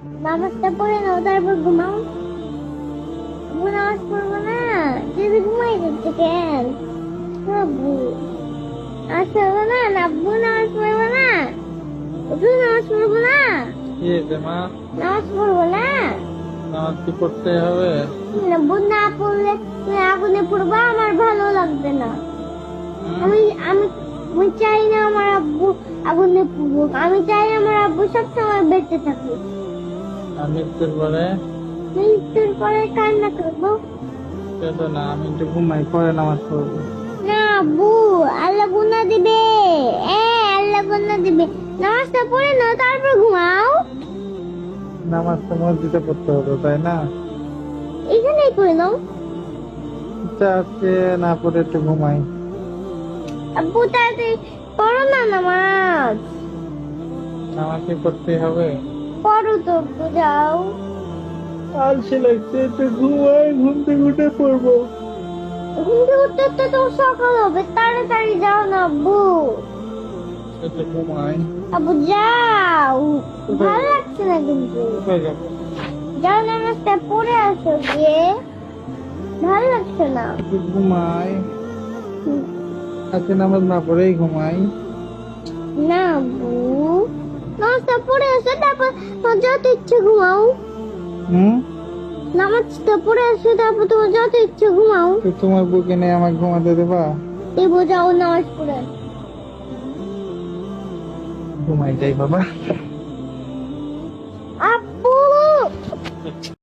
নামাজটা পড়ে নাও তারপর ঘুমাও। আব্বু নামাজ পড়বো না, যদি ঘুমাই যাচ্ছে কেন? আব্বু নামাজ পড়বো না, আব্বু নামাজ পড়বো না, তুই নামাজ পড়বো না, কি হয়েছে মা? নামাজ পড়বো না। নামাজ কি পড়তে হবে? আব্বু না পড়লে তুমি আগুনে পড়বা, আমার ভালো লাগবে না। আমি আমি আমি চাই না আমার আব্বু আগুনে পড়ুক, আমি চাই আমার আব্বু সবসময় বেঁচে থাকুক। আমি মৃত্যুর পরে মৃত্যুর পরে কান্না করবো কেঁদো না, আমি একটু ঘুমাই, পরে নামাজ পড়বো। না আব্বু, আল্লাহ গুনাহ দিবে। আল্লাহ গুনাহ দিবে। নামাজটা পড়ে নাও তারপর ঘুমাও। নামাজ তো মসজিদে পড়তে হবে, তাই না? এখানেই পড়ে নাও। ইচ্ছা আছে না, পড়ে একটু ঘুমাই। আব্বু তাড়াতাড়ি পড়ো না নামাজ। নামাজ কি পড়তে হবে? পড়ো তো আব্বু, যাও। আলসে লাগছে, একটু ঘুমাই, ঘুম থেকে উঠে পড়বো। ঘুম থেকে উঠতে উঠতে তো সকাল হবে, তাড়াতাড়ি যাও না আব্বু। একটু ঘুমাই। আব্বু যাও, ভালো লাগছে না কিন্তু। কোথায় যাবো? যাও নামাজটা পড়ে আসো গিয়ে, ভালো লাগছে না। একটু ঘুমাই। আজকে নামাজ না পড়েই ঘুমাই। না আব্বু, নামাজটা পড়ে আসো তারপর তোমার যত ইচ্ছে ঘুমাও। হুম? নামাজটা পড়ে আসো তারপর তোমার যত ইচ্ছে ঘুমাও। তো তোমার বুকে নিয়ে আমাকে ঘুমাতে দেবা? দেবো, যাও নামাজ পড়ে আসো। ঘুমাই যাই বাবা। আব্বু